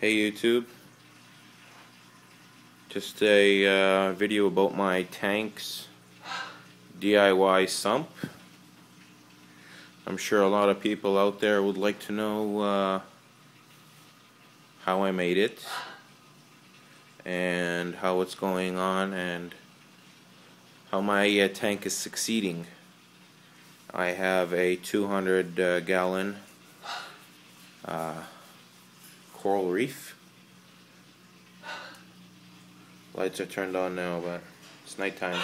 Hey YouTube, just a video about my tanks DIY sump. I'm sure a lot of people out there would like to know how I made it and how it's going on and how my tank is succeeding. I have a 200 gallon coral reef. Lights are turned on now, but it's nighttime.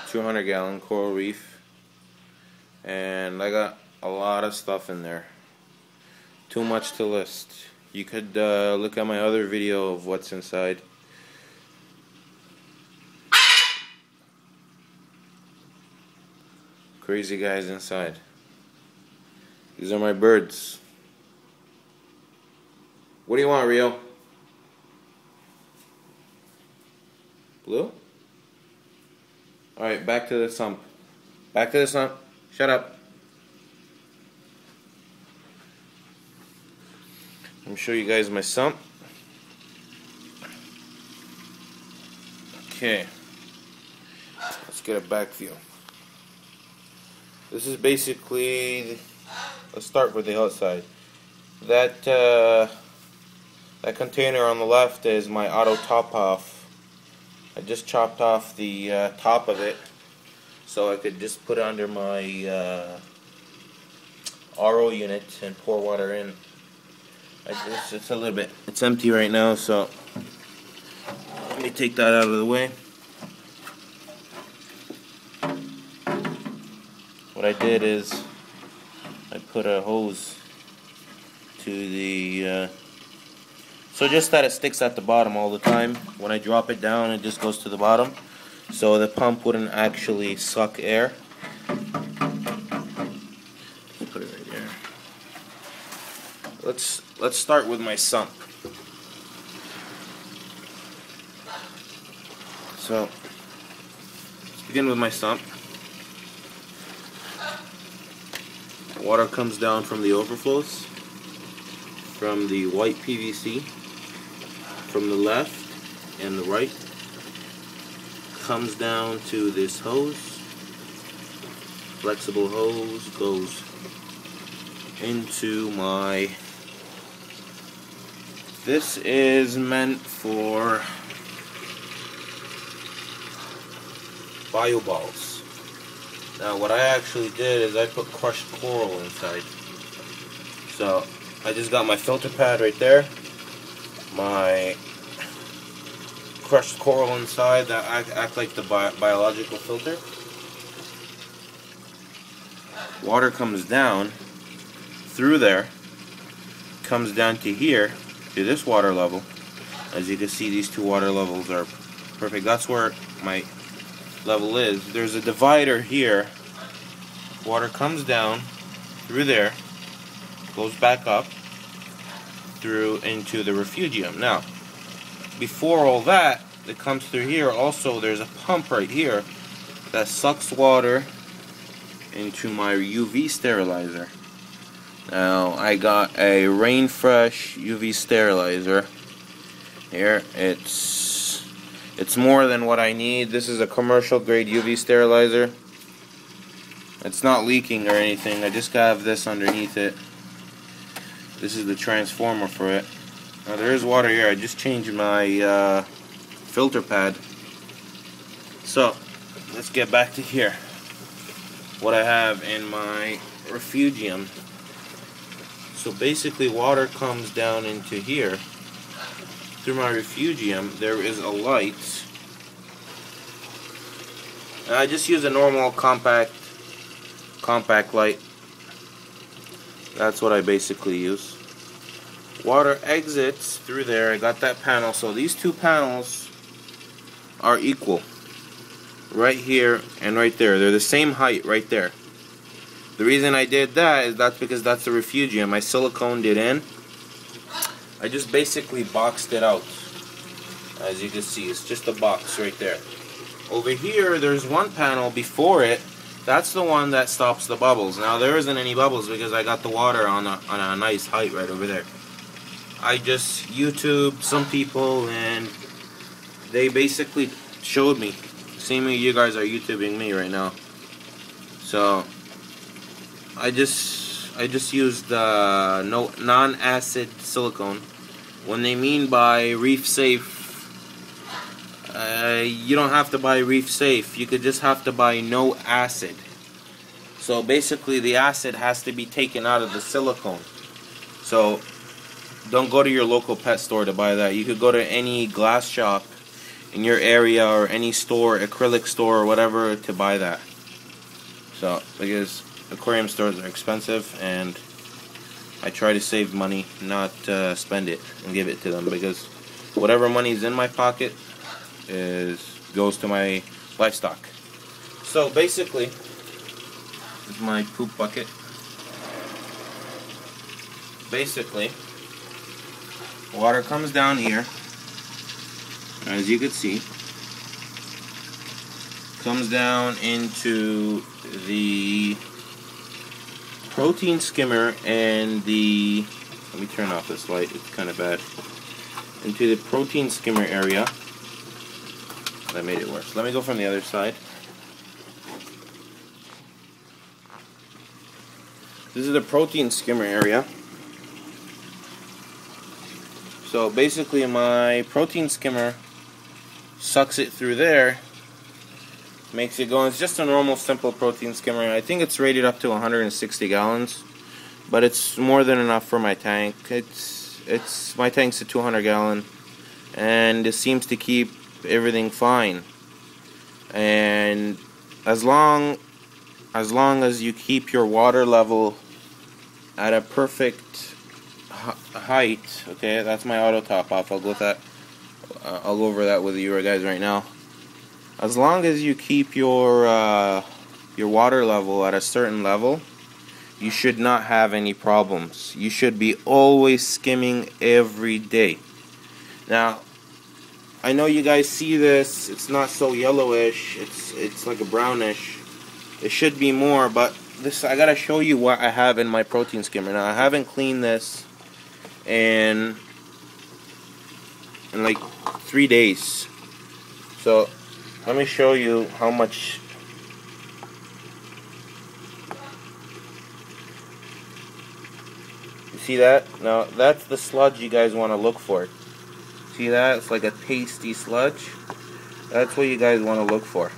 $200-gallon coral reef, and I got a lot of stuff in there. Too much to list. You could look at my other video of what's inside. Crazy guys inside. These are my birds. What do you want, Rio? Blue? Alright, back to the sump. Back to the sump. Shut up. Let me show you guys my sump. Okay. Let's get a back view. This is basically, let's start with the outside. That container on the left is my auto top off. I just chopped off the top of it so I could just put it under my RO unit and pour water in. It's a little bit, it's empty right now, so let me take that out of the way. What I did is I put a hose to the so just that it sticks at the bottom all the time. When I drop it down, it just goes to the bottom, so the pump wouldn't actually suck air. Put it right there. Let's start with my sump. So let's begin with my sump. Water comes down from the overflows, from the white PVC, from the left and the right, comes down to this hose. Flexible hose goes into my, this is meant for bio balls. Now what I actually did is I put crushed coral inside. So I just got my filter pad right there, my crushed coral inside that act like the biological filter. Water comes down through there, comes down to here, to this water level. As you can see, these two water levels are perfect. That's where my level is. There's a divider here. Water comes down through there, goes back up through into the Refugium. Now, before all that comes through here, also there's a pump right here that sucks water into my UV sterilizer. Now, I got a Rain Fresh UV sterilizer here. It's more than what I need. This is a commercial grade UV sterilizer. It's not leaking or anything. I just have this underneath it. This is the transformer for it. Now there is water here. I just changed my filter pad. So let's get back to here. What I have in my Refugium. So basically water comes down into here. Through my Refugium there is a light. And I just use a normal compact light. That's what I basically use. Water exits through there. I got that panel, so these two panels are equal. Right here and right there. They're the same height right there. The reason I did that is because that's the Refugium. I siliconed it in. I just basically boxed it out. As you can see, it's just a box right there. Over here, there's one panel before it That's the one that stops the bubbles. Now there isn't any bubbles because I got the water on a nice height right over there. I just YouTubed some people and they basically showed me. Seemingly you guys are YouTubing me right now. So I just used non-acid silicone. When they mean by reef safe, you don't have to buy reef safe. You could just have to buy no acid. So basically the acid has to be taken out of the silicone. So don't go to your local pet store to buy that. You could go to any glass shop in your area or any store, acrylic store or whatever, to buy that. So because aquarium stores are expensive and I try to save money, not spend it and give it to them, because whatever money's in my pocket goes to my livestock. So basically, this is my poop bucket. Basically, water comes down here, as you can see, comes down into the protein skimmer and the, let me turn off this light, it's kind of bad, into the protein skimmer area. That made it worse. Let me go from the other side. This is the protein skimmer area. So basically my protein skimmer sucks it through there, makes it go. It's just a normal simple protein skimmer. I think it's rated up to 160 gallons, but it's more than enough for my tank. My tank's a 200 gallon and it seems to keep everything fine. And as long as you keep your water level at a perfect height, okay, that's my auto top off. I'll go with that. I'll go over that with you guys right now. As long as you keep your water level at a certain level, you should not have any problems. You should be always skimming every day. Now, I know you guys see this. It's not so yellowish. It's like a brownish. It should be more, but this, I gotta show you what I have in my protein skimmer. Now, I haven't cleaned this in like 3 days. So let me show you how much. You see that? Now that's the sludge you guys want to look for. See that? It's like a pasty sludge. That's what you guys want to look for.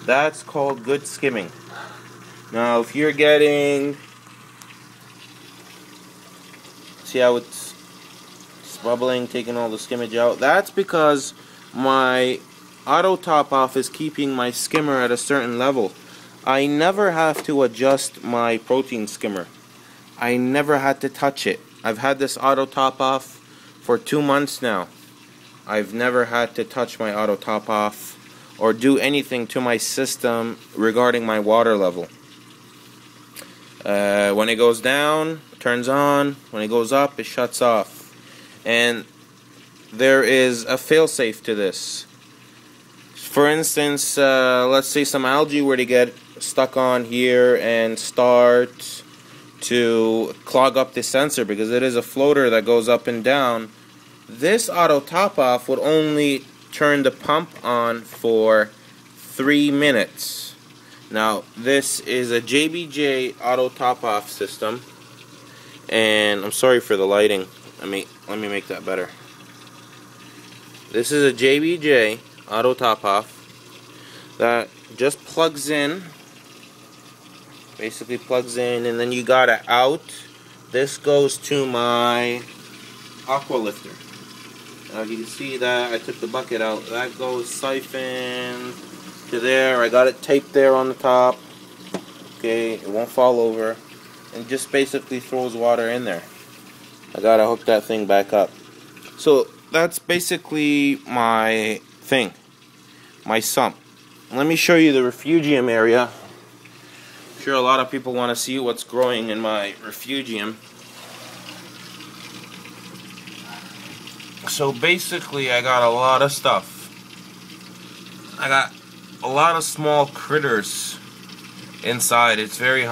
That's called good skimming. Now if you're getting, see how it's bubbling, taking all the skimmage out? That's because my auto top off is keeping my skimmer at a certain level. I never have to adjust my protein skimmer. I never had to touch it. I've had this auto top off for 2 months now. I've never had to touch my auto top off or do anything to my system regarding my water level. When it goes down, it turns on. When it goes up, it shuts off. And there is a fail-safe to this. For instance, let's say some algae were to get stuck on here and start to clog up the sensor, because it is a floater that goes up and down. This auto top off would only turn the pump on for 3 minutes. Now this is a JBJ auto top off system, and I'm sorry for the lighting. Let me make that better. This is a JBJ auto top off that just plugs in, basically plugs in, and then you got it out. This goes to my aqua lifter. You can see that I took the bucket out. That goes siphon to there. I got it taped there on the top. Okay, it won't fall over. And just basically throws water in there. I gotta hook that thing back up. So that's basically my thing, my sump. Let me show you the refugium area. I'm sure a lot of people want to see what's growing in my refugium. So basically I got a lot of stuff. I got a lot of small critters inside. It's very hard.